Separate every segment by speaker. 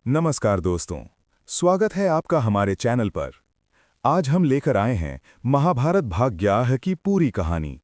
Speaker 1: नमस्कार दोस्तों, स्वागत है आपका हमारे चैनल पर। आज हम लेकर आए हैं महाभारत भाग 11 की पूरी कहानी।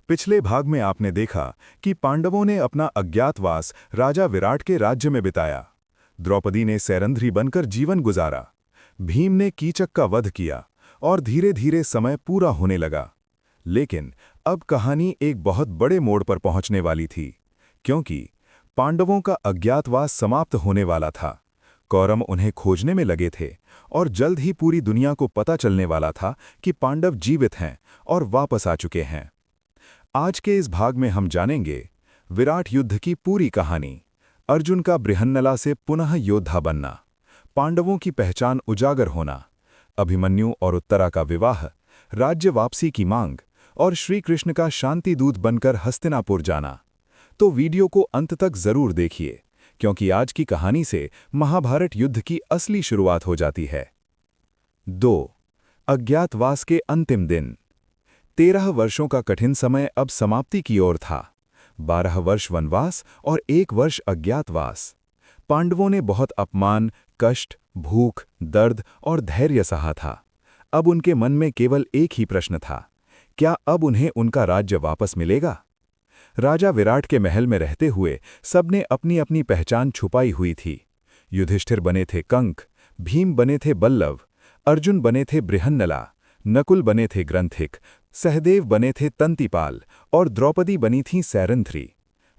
Speaker 1: पिछले भाग में आपने देखा कि पांडवों ने अपना अज्ञातवास राजा विराट के राज्य में बिताया। द्रौपदी ने सैरंध्री बनकर जीवन गुजारा। भीम ने कीचक का वध किया और धीरे धीरे समय पूरा होने लगा। लेकिन अब कहानी एक बहुत बड़े मोड़ पर पहुंचने वाली थी, क्योंकि पांडवों का अज्ञातवास समाप्त होने वाला था। कौरव उन्हें खोजने में लगे थे और जल्द ही पूरी दुनिया को पता चलने वाला था कि पांडव जीवित हैं और वापस आ चुके हैं। आज के इस भाग में हम जानेंगे विराट युद्ध की पूरी कहानी, अर्जुन का बृहन्नला से पुनः योद्धा बनना, पांडवों की पहचान उजागर होना, अभिमन्यु और उत्तरा का विवाह, राज्य वापसी की मांग और श्री कृष्ण का शांति दूत बनकर हस्तिनापुर जाना। तो वीडियो को अंत तक जरूर देखिए, क्योंकि आज की कहानी से महाभारत युद्ध की असली शुरुआत हो जाती है। 2. अज्ञातवास के अंतिम दिन। 13 वर्षों का कठिन समय अब समाप्ति की ओर था। 12 वर्ष वनवास और 1 वर्ष अज्ञातवास। पांडवों ने बहुत अपमान, कष्ट, भूख, दर्द और धैर्य सहा था। अब उनके मन में केवल एक ही प्रश्न था, क्या अब उन्हें उनका राज्य वापस मिलेगा? राजा विराट के महल में रहते हुए सबने अपनी अपनी पहचान छुपाई हुई थी। युधिष्ठिर बने थे कंक, भीम बने थे बल्लव, अर्जुन बने थे बृहन्नला, नकुल बने थे ग्रंथिक, सहदेव बने थे तंतिपाल और द्रौपदी बनी थी सैरंध्री।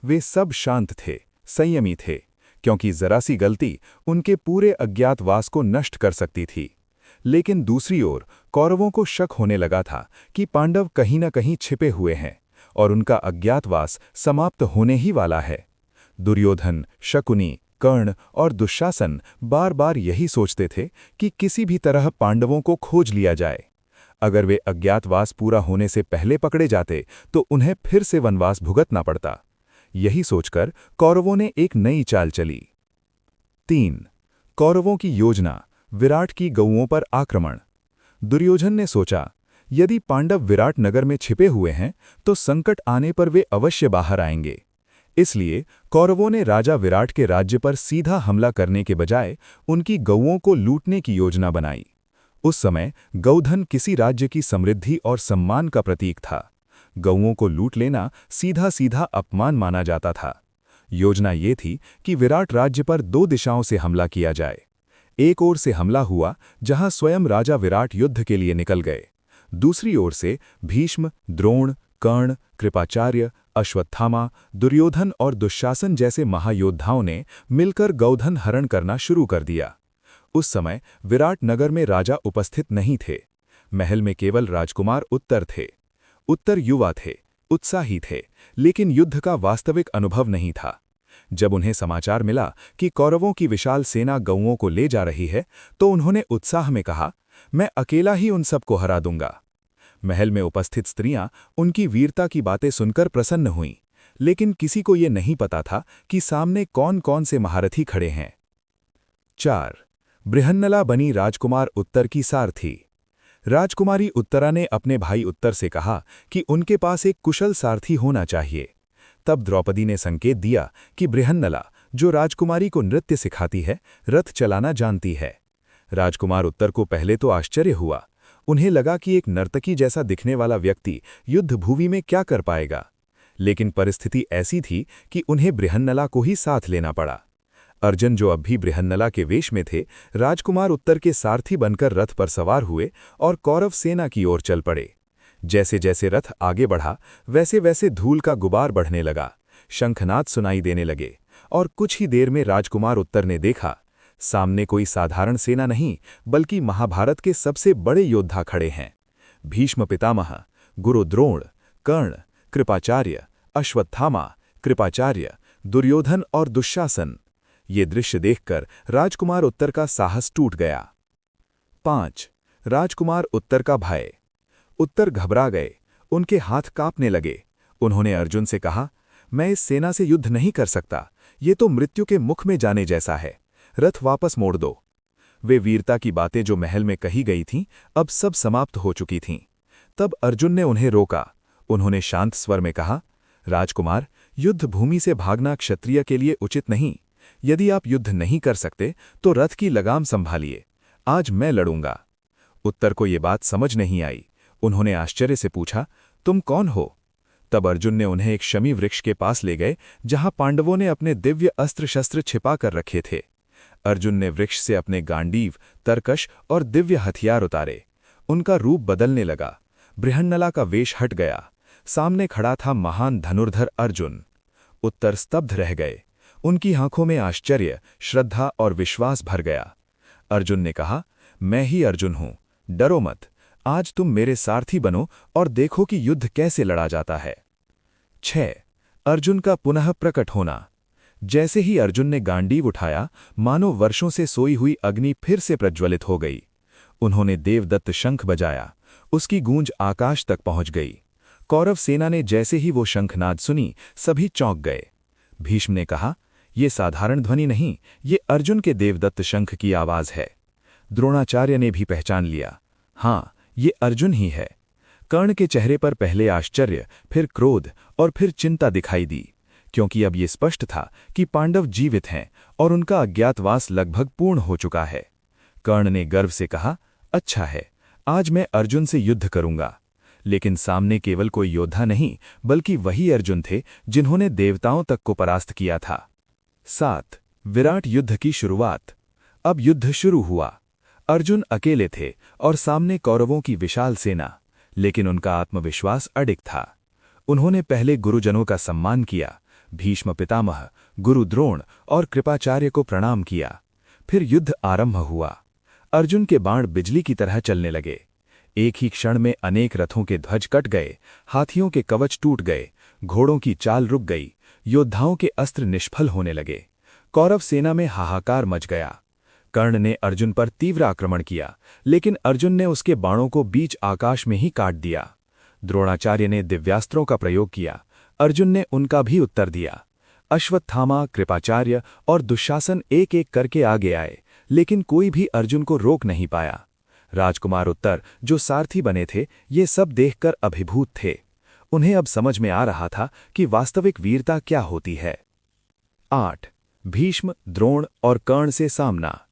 Speaker 1: वे सब शांत थे, संयमी थे, क्योंकि जरा सी गलती उनके पूरे अज्ञातवास को नष्ट कर सकती थी। लेकिन दूसरी ओर कौरवों को शक होने लगा था कि पांडव कहीं न कहीं छिपे हुए हैं और उनका अज्ञातवास समाप्त होने ही वाला है। दुर्योधन, शकुनी, कर्ण और दुशासन बार बार यही सोचते थे कि किसी भी तरह पांडवों को खोज लिया जाए। अगर वे अज्ञातवास पूरा होने से पहले पकड़े जाते तो उन्हें फिर से वनवास भुगतना पड़ता। यही सोचकर कौरवों ने एक नई चाल चली। 3. कौरवों की योजना, विराट की गौओं पर आक्रमण। दुर्योधन ने सोचा, यदि पांडव विराट नगर में छिपे हुए हैं तो संकट आने पर वे अवश्य बाहर आएंगे। इसलिए कौरवों ने राजा विराट के राज्य पर सीधा हमला करने के बजाय उनकी गौओं को लूटने की योजना बनाई। उस समय गौधन किसी राज्य की समृद्धि और सम्मान का प्रतीक था। गौओं को लूट लेना सीधा सीधा अपमान माना जाता था। योजना ये थी कि विराट राज्य पर 2 दिशाओं से हमला किया जाए। एक ओर से हमला हुआ जहां स्वयं राजा विराट युद्ध के लिए निकल गए। दूसरी ओर से भीष्म, द्रोण, कर्ण, कृपाचार्य, अश्वत्थामा, दुर्योधन और दुशासन जैसे महायोद्धाओं ने मिलकर गौधन हरण करना शुरू कर दिया। उस समय विराट नगर में राजा उपस्थित नहीं थे। महल में केवल राजकुमार उत्तर थे। उत्तर युवा थे, उत्साही थे, लेकिन युद्ध का वास्तविक अनुभव नहीं था। जब उन्हें समाचार मिला कि कौरवों की विशाल सेना गौओं को ले जा रही है, तो उन्होंने उत्साह में कहा, मैं अकेला ही उन सबको हरा दूंगा। महल में उपस्थित स्त्रियां उनकी वीरता की बातें सुनकर प्रसन्न हुईं, लेकिन किसी को ये नहीं पता था कि सामने कौन कौन से महारथी खड़े हैं। 4. बृहन्नला बनी राजकुमार उत्तर की सारथी। राजकुमारी उत्तरा ने अपने भाई उत्तर से कहा कि उनके पास एक कुशल सारथी होना चाहिए। तब द्रौपदी ने संकेत दिया कि बृहन्नला, जो राजकुमारी को नृत्य सिखाती है, रथ चलाना जानती है। राजकुमार उत्तर को पहले तो आश्चर्य हुआ। उन्हें लगा कि एक नर्तकी जैसा दिखने वाला व्यक्ति युद्ध भूमि में क्या कर पाएगा। लेकिन परिस्थिति ऐसी थी कि उन्हें बृहन्नला को ही साथ लेना पड़ा। अर्जुन, जो अब भी बृहन्नला के वेश में थे, राजकुमार उत्तर के सारथी बनकर रथ पर सवार हुए और कौरव सेना की ओर चल पड़े। जैसे जैसे रथ आगे बढ़ा, वैसे वैसे धूल का गुबार बढ़ने लगा, शंखनाद सुनाई देने लगे और कुछ ही देर में राजकुमार उत्तर ने देखा, सामने कोई साधारण सेना नहीं, बल्कि महाभारत के सबसे बड़े योद्धा खड़े हैं। भीष्म पितामह, गुरु द्रोण, कर्ण, कृपाचार्य, अश्वत्थामा, कृपाचार्य, दुर्योधन और दुशासन। ये दृश्य देखकर राजकुमार उत्तर का साहस टूट गया। 5. राजकुमार उत्तर का भय। उत्तर घबरा गए, उनके हाथ कांपने लगे। उन्होंने अर्जुन से कहा, मैं इस सेना से युद्ध नहीं कर सकता, ये तो मृत्यु के मुख में जाने जैसा है, रथ वापस मोड़ दो। वे वीरता की बातें जो महल में कही गई थीं, अब सब समाप्त हो चुकी थीं। तब अर्जुन ने उन्हें रोका। उन्होंने शांत स्वर में कहा, राजकुमार, युद्ध भूमि से भागना क्षत्रिय के लिए उचित नहीं। यदि आप युद्ध नहीं कर सकते तो रथ की लगाम संभालिए, आज मैं लड़ूंगा। उत्तर को ये बात समझ नहीं आई। उन्होंने आश्चर्य से पूछा, तुम कौन हो? तब अर्जुन ने उन्हें एक शमी वृक्ष के पास ले गए जहां पांडवों ने अपने दिव्य अस्त्र शस्त्र छिपा कर रखे थे। अर्जुन ने वृक्ष से अपने गांडीव, तरकश और दिव्य हथियार उतारे। उनका रूप बदलने लगा, बृहन्नला का वेश हट गया। सामने खड़ा था महान धनुर्धर अर्जुन। उत्तर स्तब्ध रह गए। उनकी आंखों में आश्चर्य, श्रद्धा और विश्वास भर गया। अर्जुन ने कहा, मैं ही अर्जुन हूं, डरो मत। आज तुम मेरे सारथी बनो और देखो कि युद्ध कैसे लड़ा जाता है। 6. अर्जुन का पुनः प्रकट होना। जैसे ही अर्जुन ने गांडीव उठाया, मानो वर्षों से सोई हुई अग्नि फिर से प्रज्वलित हो गई। उन्होंने देवदत्त शंख बजाया, उसकी गूंज आकाश तक पहुंच गई। कौरव सेना ने जैसे ही वो शंखनाद सुनी, सभी चौंक गए। भीष्म ने कहा, ये साधारण ध्वनि नहीं, ये अर्जुन के देवदत्त शंख की आवाज है। द्रोणाचार्य ने भी पहचान लिया, हाँ, ये अर्जुन ही है। कर्ण के चेहरे पर पहले आश्चर्य, फिर क्रोध और फिर चिंता दिखाई दी, क्योंकि अब ये स्पष्ट था कि पांडव जीवित हैं और उनका अज्ञातवास लगभग पूर्ण हो चुका है। कर्ण ने गर्व से कहा, अच्छा है, आज मैं अर्जुन से युद्ध करूंगा। लेकिन सामने केवल कोई योद्धा नहीं, बल्कि वही अर्जुन थे जिन्होंने देवताओं तक को परास्त किया था। 7. विराट युद्ध की शुरुआत। अब युद्ध शुरू हुआ। अर्जुन अकेले थे और सामने कौरवों की विशाल सेना, लेकिन उनका आत्मविश्वास अडिग था। उन्होंने पहले गुरुजनों का सम्मान किया, भीष्म पितामह, गुरु द्रोण और कृपाचार्य को प्रणाम किया। फिर युद्ध आरंभ हुआ। अर्जुन के बाण बिजली की तरह चलने लगे। एक ही क्षण में अनेक रथों के ध्वज कट गए, हाथियों के कवच टूट गए, घोड़ों की चाल रुक गई, योद्धाओं के अस्त्र निष्फल होने लगे। कौरव सेना में हाहाकार मच गया। कर्ण ने अर्जुन पर तीव्र आक्रमण किया, लेकिन अर्जुन ने उसके बाणों को बीच आकाश में ही काट दिया। द्रोणाचार्य ने दिव्यास्त्रों का प्रयोग किया, अर्जुन ने उनका भी उत्तर दिया। अश्वत्थामा, कृपाचार्य और दुशासन एक एक करके आगे आए, लेकिन कोई भी अर्जुन को रोक नहीं पाया। राजकुमार उत्तर, जो सारथी बने थे, ये सब देखकर अभिभूत थे। उन्हें अब समझ में आ रहा था कि वास्तविक वीरता क्या होती है। 8. भीष्म, द्रोण और कर्ण से सामना।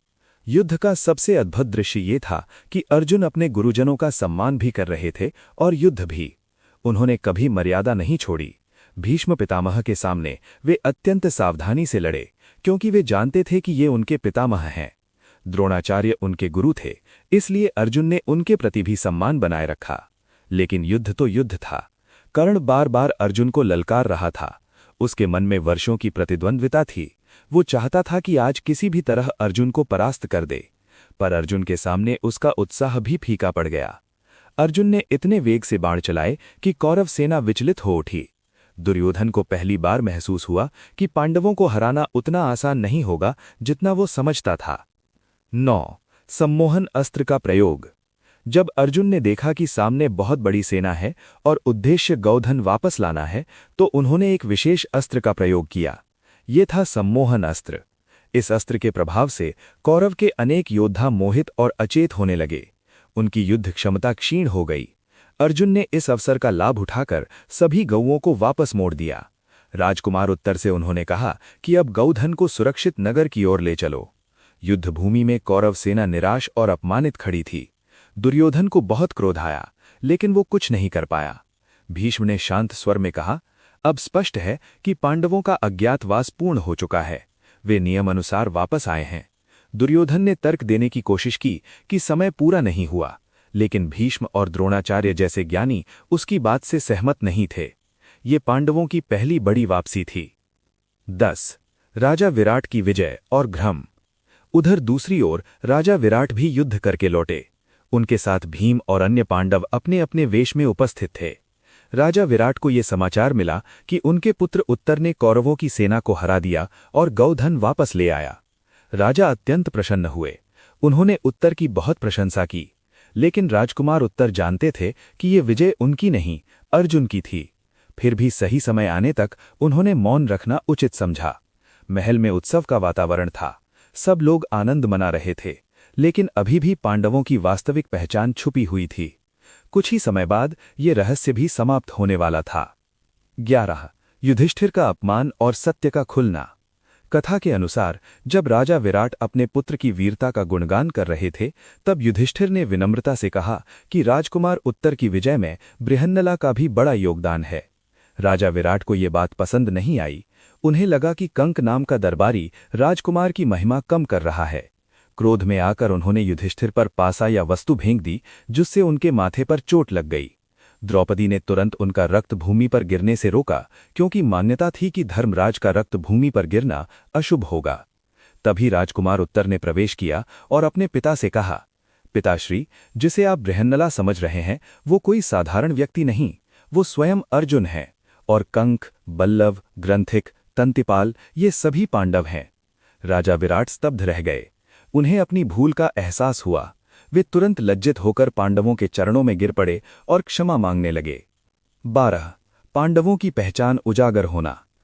Speaker 1: युद्ध का सबसे अद्भुत दृश्य ये था कि अर्जुन अपने गुरुजनों का सम्मान भी कर रहे थे और युद्ध भी। उन्होंने कभी मर्यादा नहीं छोड़ी। भीष्म पितामह के सामने वे अत्यंत सावधानी से लड़े, क्योंकि वे जानते थे कि ये उनके पितामह हैं। द्रोणाचार्य उनके गुरु थे, इसलिए अर्जुन ने उनके प्रति भी सम्मान बनाए रखा। लेकिन युद्ध तो युद्ध था। कर्ण बार बार अर्जुन को ललकार रहा था। उसके मन में वर्षों की प्रतिद्वंद्विता थी। वो चाहता था कि आज किसी भी तरह अर्जुन को परास्त कर दे, पर अर्जुन के सामने उसका उत्साह भी फीका पड़ गया। अर्जुन ने इतने वेग से बाण चलाए कि कौरव सेना विचलित हो उठी। दुर्योधन को पहली बार महसूस हुआ कि पांडवों को हराना उतना आसान नहीं होगा जितना वो समझता था। 9. सम्मोहन अस्त्र का प्रयोग। जब अर्जुन ने देखा कि सामने बहुत बड़ी सेना है और उद्देश्य गौधन वापस लाना है, तो उन्होंने एक विशेष अस्त्र का प्रयोग किया। ये था सम्मोहन अस्त्र। इस अस्त्र के प्रभाव से कौरव के अनेक योद्धा मोहित और अचेत होने लगे। उनकी युद्ध क्षमता क्षीण हो गई। अर्जुन ने इस अवसर का लाभ उठाकर सभी गौओं को वापस मोड़ दिया। राजकुमार उत्तर से उन्होंने कहा कि अब गौधन को सुरक्षित नगर की ओर ले चलो। युद्ध भूमि में कौरव सेना निराश और अपमानित खड़ी थी। दुर्योधन को बहुत क्रोध आया, लेकिन वो कुछ नहीं कर पाया। भीष्म ने शांत स्वर में कहा, अब स्पष्ट है कि पांडवों का अज्ञातवास पूर्ण हो चुका है। वे नियम अनुसार वापस आए हैं। दुर्योधन ने तर्क देने की कोशिश की कि समय पूरा नहीं हुआ, लेकिन भीष्म और द्रोणाचार्य जैसे ज्ञानी उसकी बात से सहमत नहीं थे। ये पांडवों की पहली बड़ी वापसी थी। 10. राजा विराट की विजय और भ्रम। उधर दूसरी ओर राजा विराट भी युद्ध करके लौटे। उनके साथ भीम और अन्य पांडव अपने अपने वेश में उपस्थित थे। राजा विराट को यह समाचार मिला कि उनके पुत्र उत्तर ने कौरवों की सेना को हरा दिया और गौधन वापस ले आया। राजा अत्यंत प्रसन्न हुए। उन्होंने उत्तर की बहुत प्रशंसा की, लेकिन राजकुमार उत्तर जानते थे कि ये विजय उनकी नहीं, अर्जुन की थी। फिर भी सही समय आने तक उन्होंने मौन रखना उचित समझा। महल में उत्सव का वातावरण था। सब लोग आनंद मना रहे थे, लेकिन अभी भी पांडवों की वास्तविक पहचान छुपी हुई थी। कुछ ही समय बाद ये रहस्य भी समाप्त होने वाला था। 11. युधिष्ठिर का अपमान और सत्य का खुलना।
Speaker 2: कथा के अनुसार जब राजा विराट अपने पुत्र की वीरता का गुणगान कर रहे थे, तब युधिष्ठिर ने विनम्रता से कहा कि राजकुमार उत्तर की विजय में बृहन्नला का भी बड़ा योगदान है। राजा विराट को ये बात पसंद नहीं आई। उन्हें लगा कि कंक नाम का दरबारी राजकुमार की महिमा कम कर रहा है। क्रोध में आकर उन्होंने युधिष्ठिर पर पासा या वस्तु फेंक दी, जिससे उनके माथे पर चोट लग गई। द्रौपदी ने तुरंत उनका रक्त भूमि पर गिरने से रोका, क्योंकि मान्यता थी कि धर्मराज का रक्त भूमि पर गिरना अशुभ होगा। तभी राजकुमार उत्तर ने प्रवेश किया और अपने पिता से कहा, पिताश्री, जिसे आप बृहन्नला समझ रहे हैं वो कोई साधारण व्यक्ति नहीं, वो स्वयं अर्जुन है। और कंक, बल्लव, ग्रंथिक, तंतिपाल ये सभी पांडव हैं। राजा विराट स्तब्ध रह गए। उन्हें अपनी भूल का एहसास हुआ। वे तुरंत लज्जित होकर पांडवों के चरणों में गिर पड़े और क्षमा मांगने लगे। 12 पांडवों की पहचान उजागर होना।